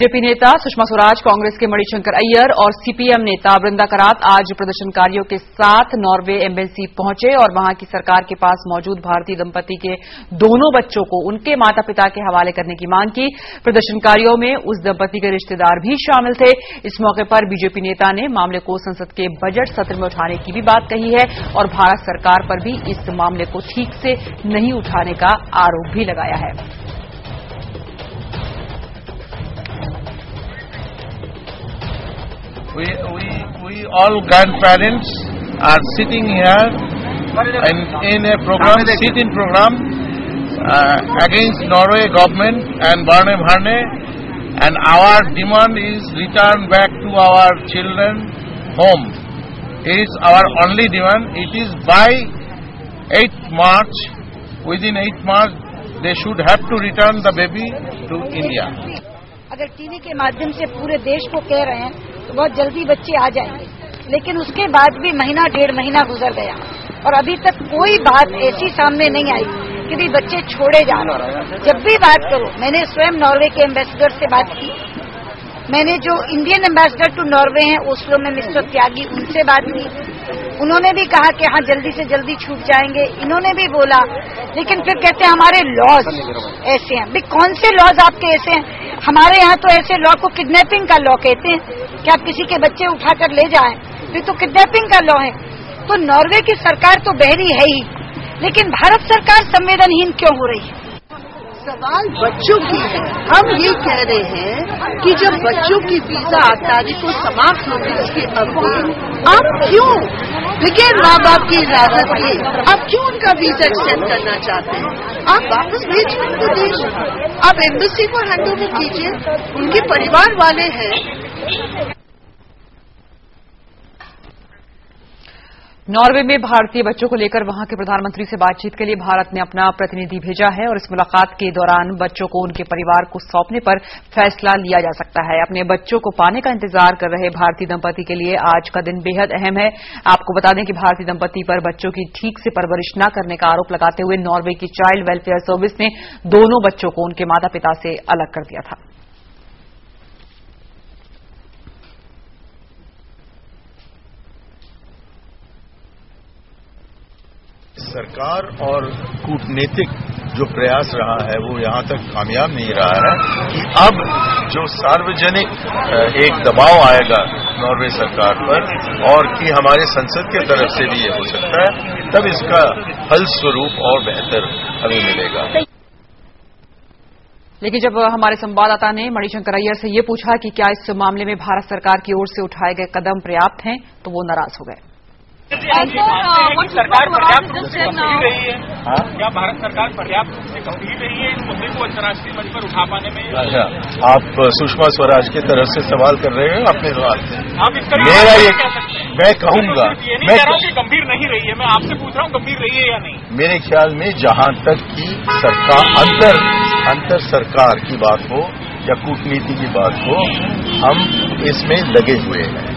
BJP नेता सुषमा स्वराज, कांग्रेस के मणिशंकर अय्यर और सीपीएम नेता वृंदा करात आज प्रदर्शनकारियों के साथ नॉर्वे एम्बेसी पहुंचे और वहां की सरकार के पास मौजूद भारतीय दंपति के दोनों बच्चों को उनके माता पिता के हवाले करने की मांग की। प्रदर्शनकारियों में उस दंपति के रिश्तेदार भी शामिल थे। इस मौके पर बीजेपी नेता ने मामले को संसद के बजट सत्र में उठाने की भी बात कही है और भारत सरकार पर भी इस मामले को ठीक से नहीं उठाने का आरोप भी लगाया है। We all grandparents are sitting here in a program, sit-in program against Norway government and Bjarne Bjarne, and our demand is return back to our children home. It is our only demand. It is by 8th March. Within 8th March, they should have to return the baby to India. अगर TV के माध्यम से पूरे देश को कह रहे हैं तो बहुत जल्दी बच्चे आ जाएंगे, लेकिन उसके बाद भी महीना डेढ़ महीना गुजर गया और अभी तक कोई बात ऐसी सामने नहीं आई कि भी बच्चे छोड़े जा रहे। जब भी बात करो, मैंने स्वयं नॉर्वे के एम्बेसडर से बात की, मैंने जो इंडियन एम्बेसडर टू नॉर्वे हैं ओस्लो में मिस्टर त्यागी, उनसे बात की। उन्होंने भी कहा कि हाँ जल्दी से जल्दी छूट जाएंगे, इन्होंने भी बोला, लेकिन फिर कहते हैं हमारे लॉज ऐसे हैं। भाई कौन से लॉज आपके ऐसे हैं? हमारे यहाँ तो ऐसे लॉ को किडनैपिंग का लॉ कहते हैं कि आप किसी के बच्चे उठाकर ले जाएं, फिर तो किडनैपिंग का लॉ है। तो नॉर्वे की सरकार तो बहरी है ही, लेकिन भारत सरकार संवेदनहीन क्यों हो रही है? सवाल बच्चों की है। हम ये कह रहे हैं कि जब बच्चों की वीजा 8 तारीख को समाप्त होगी, उसकी अवधि आप क्यों बगैर माँ बाप की इजाजत के आप क्यों उनका वीजा एक्सटेंड करना चाहते हैं? आप वापस भेजिए उनको देश, आप एम्बेसी को हैंड ओवर कीजिए, उनके परिवार वाले हैं। नॉर्वे में भारतीय बच्चों को लेकर वहां के प्रधानमंत्री से बातचीत के लिए भारत ने अपना प्रतिनिधि भेजा है और इस मुलाकात के दौरान बच्चों को उनके परिवार को सौंपने पर फैसला लिया जा सकता है। अपने बच्चों को पाने का इंतजार कर रहे भारतीय दंपति के लिए आज का दिन बेहद अहम है। आपको बता दें कि भारतीय दंपति पर बच्चों की ठीक से परवरिश न करने का आरोप लगाते हुए नॉर्वे की चाइल्ड वेलफेयर सर्विस ने दोनों बच्चों को उनके माता पिता से अलग कर दिया था। सरकार और कूटनीतिक जो प्रयास रहा है वो यहाँ तक कामयाब नहीं रहा है कि अब जो सार्वजनिक एक दबाव आएगा नॉर्वे सरकार पर और कि हमारे संसद की तरफ से भी ये हो सकता है, तब इसका फल स्वरूप और बेहतर हमें मिलेगा। लेकिन जब हमारे संवाददाता ने मणिशंकर अय्यर से ये पूछा कि क्या इस मामले में भारत सरकार की ओर से उठाए गए कदम पर्याप्त हैं, तो वो नाराज हो गए। सरकार पर्याप्त रूप से गंभीर रही है? क्या भारत सरकार पर्याप्त रूप से गंभीर रही है इस मुद्दे को अंतर्राष्ट्रीय मंच पर उठा पाने में? अच्छा, आप सुषमा स्वराज की तरफ से सवाल कर रहे हैं अपने सवाल से? आप इसका मेरा ये मैं कहूंगा, मैं कह रहा हूं कि गंभीर नहीं रही है, मैं आपसे पूछ रहा हूं गंभीर रही है या नहीं? मेरे ख्याल में जहां तक की सरकार अंतर सरकार की बात हो या कूटनीति की बात हो, हम इसमें लगे हुए हैं।